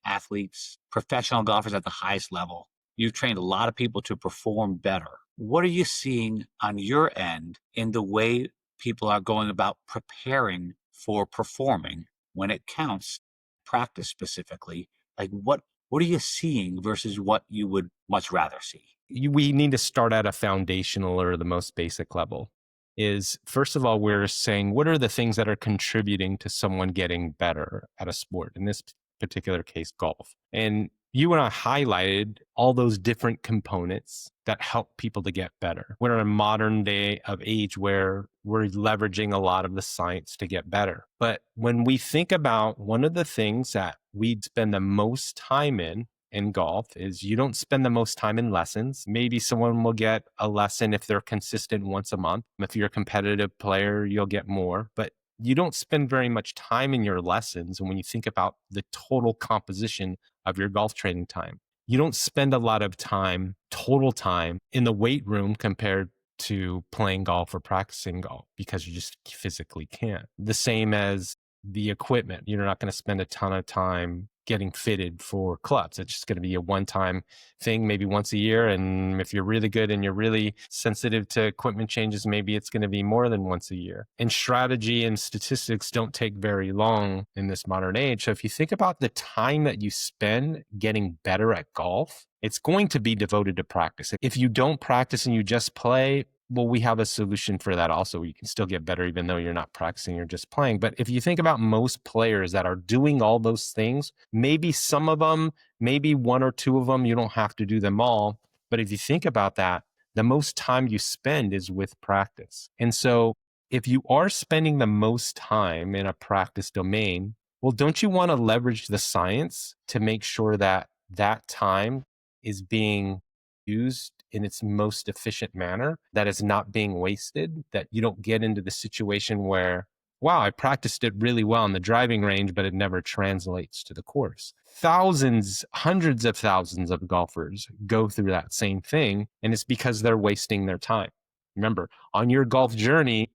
athletes, professional golfers at the highest level. You've trained a lot of people to perform better. What are you seeing on your end in the way people are going about preparing for performing when it counts, practice specifically? Like what are you seeing versus what you would much rather see? We need to start at a foundational or the most basic level. Is first of all, we're saying what are the things that are contributing to someone getting better at a sport, in this particular case, golf. And you and I highlighted all those different components that help people to get better. We're in a modern day of age where we're leveraging a lot of the science to get better. But when we think about one of the things that we spend the most time in golf is you don't spend the most time in lessons. Maybe someone will get a lesson if they're consistent once a month. If you're a competitive player, you'll get more, but you don't spend very much time in your lessons. And when you think about the total composition of your golf training time, you don't spend a lot of time, total time in the weight room compared to playing golf or practicing golf because you just physically can't. The same as the equipment. You're not going to spend a ton of time getting fitted for clubs. It's just going to be a one-time thing, maybe once a year. And if you're really good and you're really sensitive to equipment changes, maybe it's going to be more than once a year. And strategy and statistics don't take very long in this modern age. So if you think about the time that you spend getting better at golf, it's going to be devoted to practice. If you don't practice and you just play, well, we have a solution for that also. You can still get better even though you're not practicing, you're just playing. But if you think about most players that are doing all those things, maybe some of them, maybe one or two of them, you don't have to do them all. But if you think about that, the most time you spend is with practice. And so if you are spending the most time in a practice domain, well, don't you want to leverage the science to make sure that that time is being used in its most efficient manner, that is not being wasted, that you don't get into the situation where, wow, I practiced it really well in the driving range, but it never translates to the course. Thousands, hundreds of thousands of golfers go through that same thing, and it's because they're wasting their time. Remember, on your golf journey,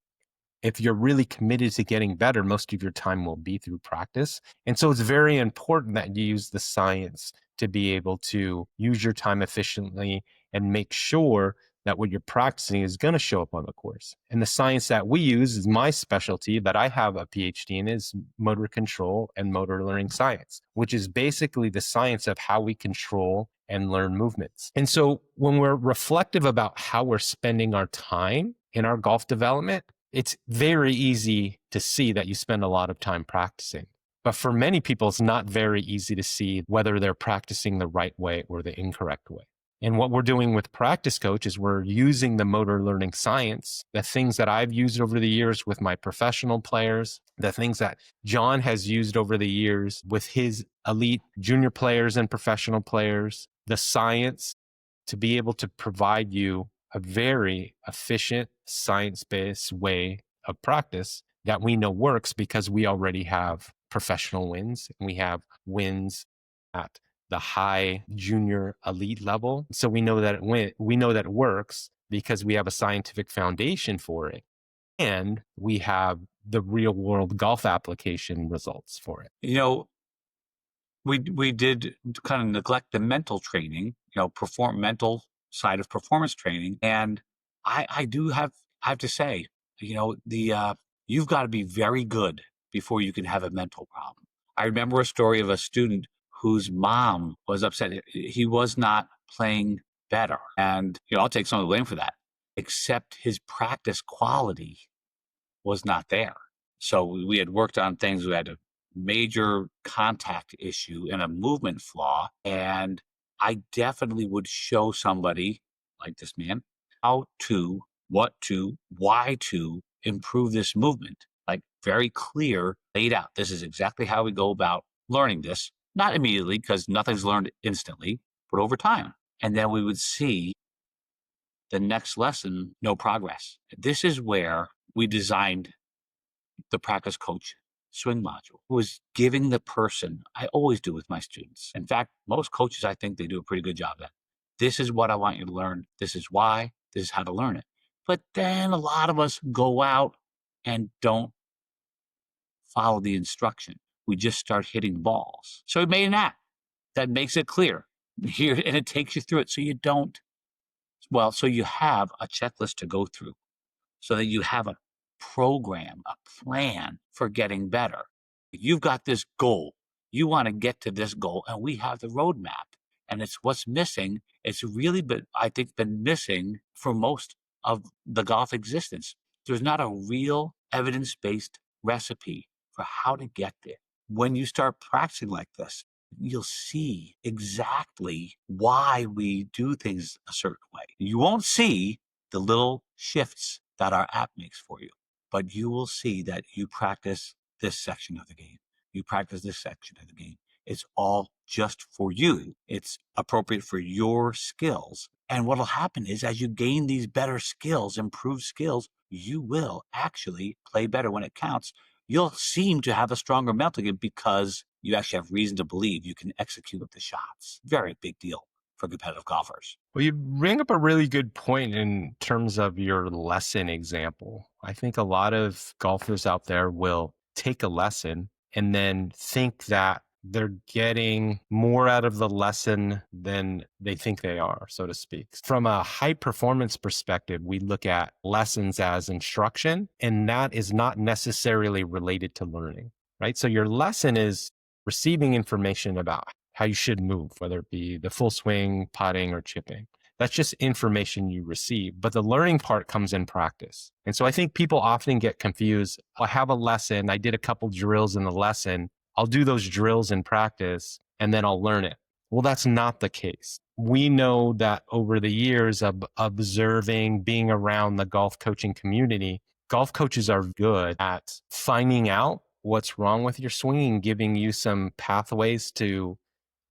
if you're really committed to getting better, most of your time will be through practice. And so it's very important that you use the science to be able to use your time efficiently and make sure that what you're practicing is going to show up on the course. And the science that we use is my specialty that I have a PhD in is motor control and motor learning science, which is basically the science of how we control and learn movements. And so when we're reflective about how we're spending our time in our golf development, it's very easy to see that you spend a lot of time practicing. But for many people, it's not very easy to see whether they're practicing the right way or the incorrect way. And what we're doing with Practice Coach is we're using the motor learning science, the things that I've used over the years with my professional players, the things that John has used over the years with his elite junior players and professional players, the science to be able to provide you a very efficient, science-based way of practice that we know works because we already have professional wins and we have wins at the high junior elite level. So we know that we know that it works because we have a scientific foundation for it. And we have the real world golf application results for it. You know, we did kind of neglect the mental training, perform mental side of performance training. And I do I have to say, you've got to be very good before you can have a mental problem. I remember a story of a student whose mom was upset. He was not playing better. And, I'll take some of the blame for that, except his practice quality was not there. So we had worked on things. We had a major contact issue and a movement flaw. And I definitely would show somebody like this man how to, what to, why to improve this movement. Like very clear, laid out. This is exactly how we go about learning this. Not immediately, because nothing's learned instantly, but over time. And then we would see the next lesson, no progress. This is where we designed the Practice Coach swing module, was giving the person, I always do with my students. In fact, most coaches, I think they do a pretty good job of that. This is what I want you to learn. This is why. This is how to learn it. But then a lot of us go out and don't follow the instruction. We just start hitting balls. So we made an app that makes it clear here, and it takes you through it. So you don't, well, so you have a checklist to go through so that you have a program, a plan for getting better. You've got this goal. You want to get to this goal, and we have the roadmap. And it's what's missing. It's really been, I think, been missing for most of the golf existence. There's not a real evidence-based recipe for how to get there. When you start practicing like this, you'll see exactly why we do things a certain way. You won't see the little shifts that our app makes for you, but you will see that you practice this section of the game. You practice this section of the game. It's all just for you. It's appropriate for your skills. And what'll happen is as you gain these better skills, improved skills, you will actually play better when it counts. You'll seem to have a stronger mental game because you actually have reason to believe you can execute the shots. Very big deal for competitive golfers. Well, you bring up a really good point in terms of your lesson example. I think a lot of golfers out there will take a lesson and then think that they're getting more out of the lesson than they think they are, so to speak. From a high performance perspective, we look at lessons as instruction, and that is not necessarily related to learning, right? So your lesson is receiving information about how you should move, whether it be the full swing, putting, or chipping. That's just information you receive. But the learning part comes in practice. And so I think people often get confused. I have a lesson. I did a couple drills in the lesson. I'll do those drills in practice and then I'll learn it. Well, that's not the case. We know that over the years of observing, being around the golf coaching community, golf coaches are good at finding out what's wrong with your swing, giving you some pathways to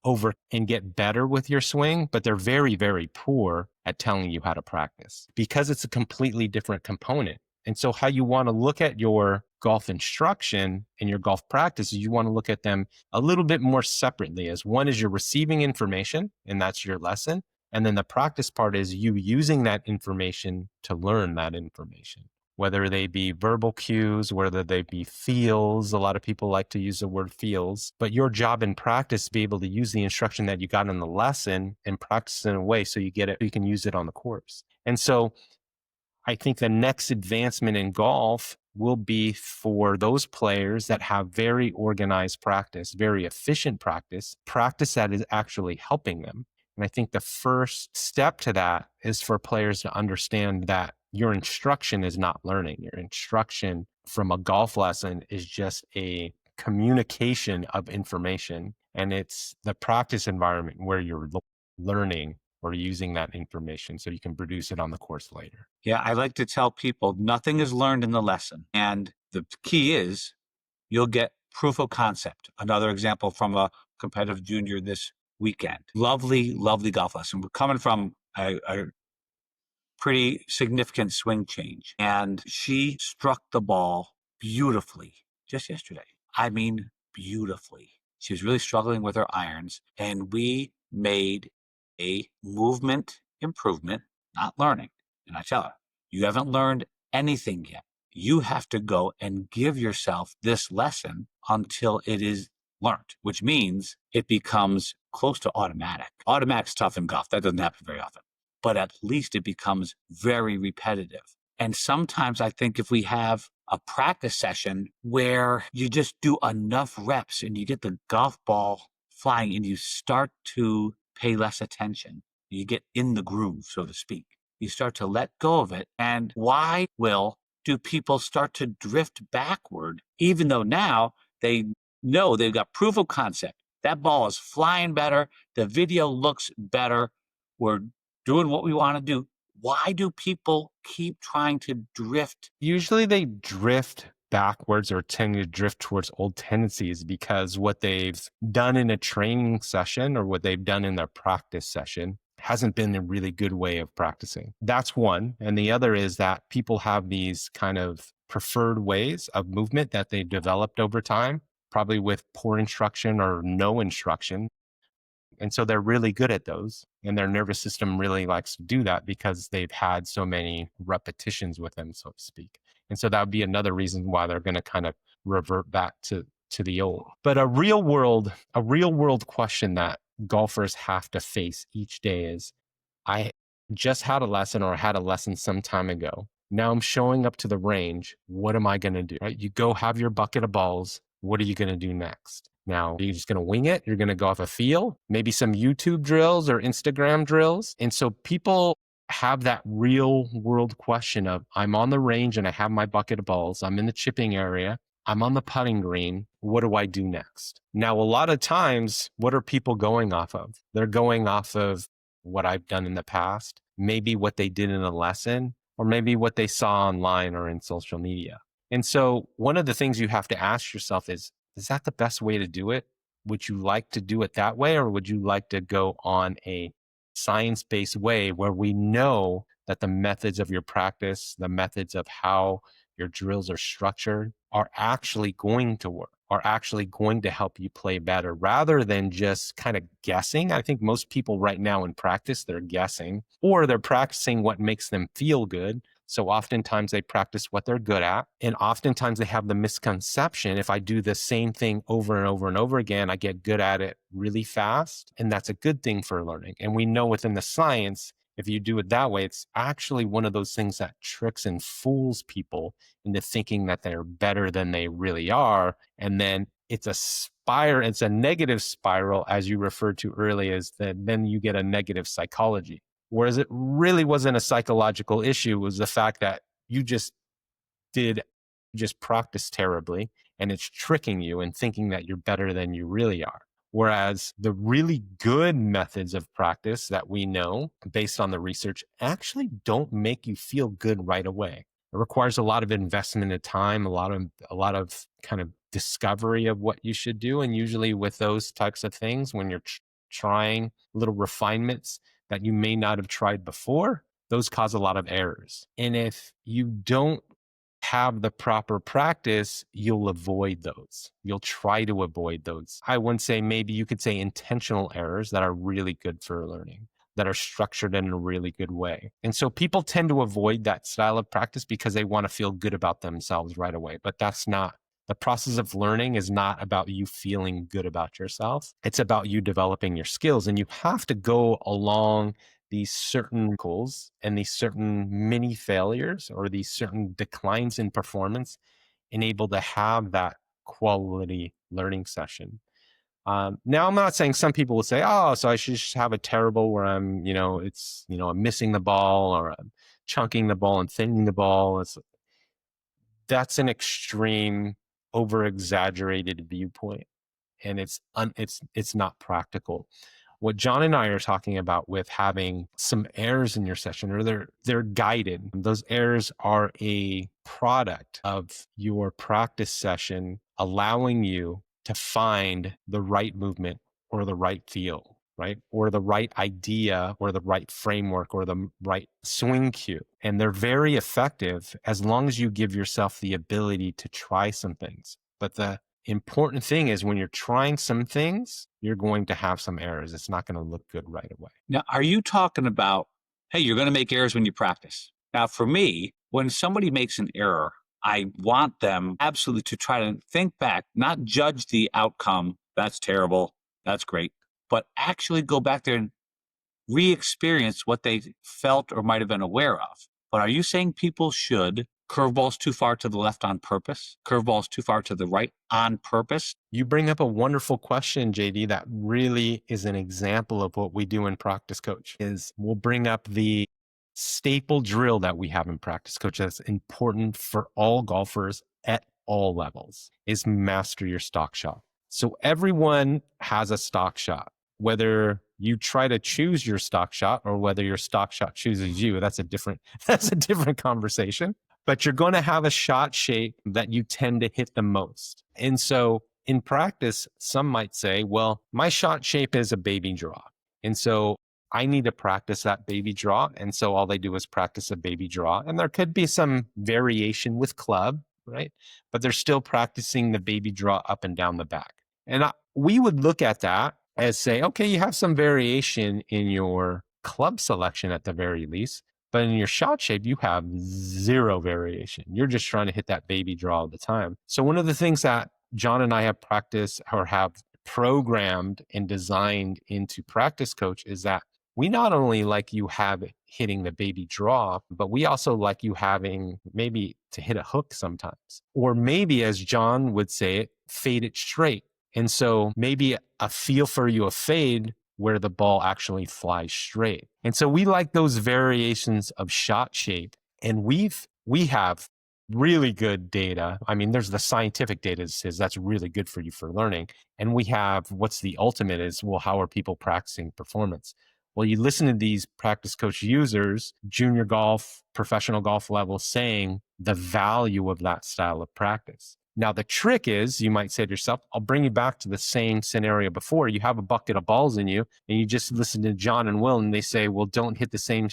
over and get better with your swing, but they're very, very poor at telling you how to practice because it's a completely different component. And so how you want to look at your golf instruction and your golf practice is you want to look at them a little bit more separately, as one is you're receiving information and that's your lesson. And then the practice part is you using that information to learn that information, whether they be verbal cues, whether they be feels. A lot of people like to use the word feels, but your job in practice is to be able to use the instruction that you got in the lesson and practice in a way so you get it, you can use it on the course. And so I think the next advancement in golf will be for those players that have very organized practice, very efficient practice that is actually helping them. And I think the first step to that is for players to understand that your instruction is not learning. Your instruction from a golf lesson is just a communication of information. And it's the practice environment where you're learning or using that information so you can produce it on the course later. Yeah, I like to tell people nothing is learned in the lesson. And the key is you'll get proof of concept. Another example from a competitive junior this weekend. Lovely, lovely golf lesson. We're coming from a pretty significant swing change. And she struck the ball beautifully just yesterday. I mean, beautifully. She was really struggling with her irons. And we made a movement improvement, not learning. And I tell her, you haven't learned anything yet. You have to go and give yourself this lesson until it is learned, which means it becomes close to automatic. Automatic's tough in golf. That doesn't happen very often. But at least it becomes very repetitive. And sometimes I think if we have a practice session where you just do enough reps and you get the golf ball flying and you start to pay less attention, you get in the groove, so to speak. You start to let go of it. And why do people start to drift backward, even though now they know they've got proof of concept? That ball is flying better. The video looks better. We're doing what we want to do. Why do people keep trying to drift? Usually they drift backwards or tend to drift towards old tendencies because what they've done in a training session or what they've done in their practice session hasn't been a really good way of practicing. That's one. And the other is that people have these kind of preferred ways of movement that they developed over time, probably with poor instruction or no instruction. And so they're really good at those. And their nervous system really likes to do that because they've had so many repetitions with them, so to speak. And so that would be another reason why they're going to kind of revert back to to the old. But a real world question that golfers have to face each day is, I just had a lesson or had a lesson some time ago. Now I'm showing up to the range. What am I going to do? Right? You go have your bucket of balls. What are you going to do next? Now, are you just going to wing it? You're going to go off a feel, maybe some YouTube drills or Instagram drills. And so people have that real world question of, I'm on the range and I have my bucket of balls. I'm in the chipping area. I'm on the putting green. What do I do next? Now, a lot of times, what are people going off of? They're going off of what I've done in the past, maybe what they did in a lesson, or maybe what they saw online or in social media. And so one of the things you have to ask yourself is that the best way to do it? Would you like to do it that way? Or would you like to go on a science-based way where we know that the methods of your practice, the methods of how your drills are structured are actually going to work, are actually going to help you play better rather than just kind of guessing? I think most people right now in practice, they're guessing or they're practicing what makes them feel good. So oftentimes they practice what they're good at. And oftentimes they have the misconception, if I do the same thing over and over and over again, I get good at it really fast. And that's a good thing for learning. And we know within the science, if you do it that way, it's actually one of those things that tricks and fools people into thinking that they're better than they really are. And then it's a negative spiral, as you referred to earlier, is that then you get a negative psychology. Whereas it really wasn't a psychological issue, it was the fact that you just practice terribly and it's tricking you and thinking that you're better than you really are. Whereas the really good methods of practice that we know based on the research actually don't make you feel good right away. It requires a lot of investment of time, a lot of kind of discovery of what you should do. And usually with those types of things, when you're trying little refinements that you may not have tried before, those cause a lot of errors. And if you don't have the proper practice, you'll avoid those. You'll try to avoid those. I wouldn't say, maybe you could say intentional errors that are really good for learning, that are structured in a really good way. And so people tend to avoid that style of practice because they want to feel good about themselves right away. But that's not. The process of learning is not about you feeling good about yourself. It's about you developing your skills. And you have to go along these certain goals and these certain mini failures or these certain declines in performance and able to have that quality learning session. Now, I'm not saying some people will say, oh, so I should just have a terrible where I'm, I'm missing the ball or I'm chunking the ball and thinning the ball. That's an extreme, over-exaggerated viewpoint, and it's not practical. What John and I are talking about with having some errors in your session, or they're guided. Those errors are a product of your practice session, allowing you to find the right movement or the right feel, right? Or the right idea or the right framework or the right swing cue. And they're very effective as long as you give yourself the ability to try some things. But the important thing is when you're trying some things, you're going to have some errors. It's not going to look good right away. Now, are you talking about, hey, you're going to make errors when you practice? Now, for me, when somebody makes an error, I want them absolutely to try to think back, not judge the outcome. That's terrible. That's great. But actually go back there and re-experience what they felt or might have been aware of. But are you saying people should curveballs too far to the left on purpose, curveballs too far to the right on purpose? You bring up a wonderful question, JD, that really is an example of what we do in Practice Coach. Is we'll bring up the staple drill that we have in Practice Coach that's important for all golfers at all levels, is master your stock shot. So everyone has a stock shot. Whether you try to choose your stock shot or whether your stock shot chooses you, that's a different conversation. But you're going to have a shot shape that you tend to hit the most. And so in practice, some might say, well, my shot shape is a baby draw. And so I need to practice that baby draw. And so all they do is practice a baby draw. And there could be some variation with club, right? But they're still practicing the baby draw up and down the back. And we would look at that as say, okay, you have some variation in your club selection at the very least. But in your shot shape, you have zero variation. You're just trying to hit that baby draw all the time. So one of the things that John and I have practiced or have programmed and designed into Practice Coach is that we not only like you have it hitting the baby draw, but we also like you having maybe to hit a hook sometimes. Or maybe, as John would say it, fade it straight. And so maybe a feel for you a fade where the ball actually flies straight. And so we like those variations of shot shape. And we have really good data. I mean, there's the scientific data that says that's really good for you for learning. And we have what's the ultimate is, well, how are people practicing performance? Well, you listen to these Practice Coach users, junior golf, professional golf level, saying the value of that style of practice. Now, the trick is, you might say to yourself, I'll bring you back to the same scenario before. You have a bucket of balls in you, and you just listen to John and Will, and they say, well, don't hit the same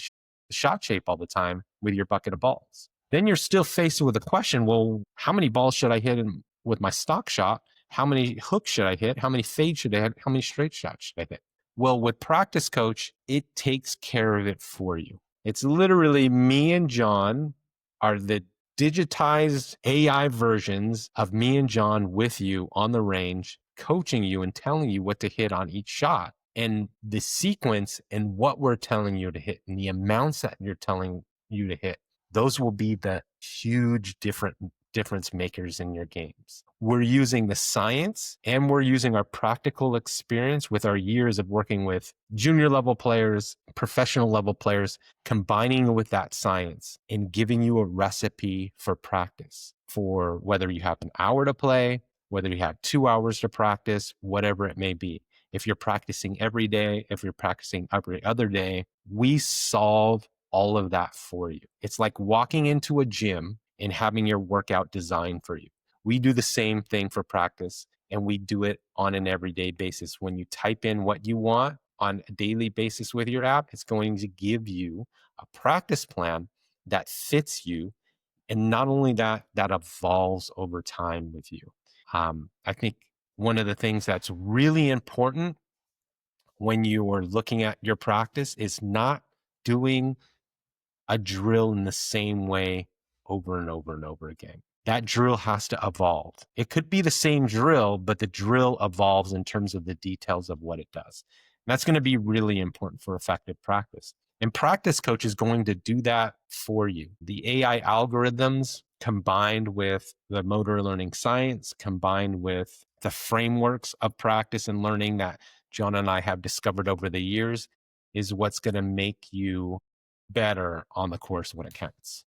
shot shape all the time with your bucket of balls. Then you're still faced with a question, well, how many balls should I hit with my stock shot? How many hooks should I hit? How many fades should I hit? How many straight shots should I hit? Well, with Practice Coach, it takes care of it for you. It's literally me and John are the digitized AI versions of me and John with you on the range, coaching you and telling you what to hit on each shot. And the sequence and what we're telling you to hit and the amounts that you're telling you to hit, those will be the huge difference makers in your games. We're using the science and we're using our practical experience with our years of working with junior level players, professional level players, combining with that science and giving you a recipe for practice for whether you have an hour to play, whether you have 2 hours to practice, whatever it may be. If you're practicing every day, if you're practicing every other day, we solve all of that for you. It's like walking into a gym and having your workout designed for you. We do the same thing for practice, and we do it on an everyday basis. When you type in what you want on a daily basis with your app, it's going to give you a practice plan that fits you. And not only that, that evolves over time with you. I think one of the things that's really important when you are looking at your practice is not doing a drill in the same way over and over and over again. That drill has to evolve. It could be the same drill, but the drill evolves in terms of the details of what it does. And that's going to be really important for effective practice. And Practice Coach is going to do that for you. The AI algorithms combined with the motor learning science, combined with the frameworks of practice and learning that John and I have discovered over the years is what's going to make you better on the course when it counts.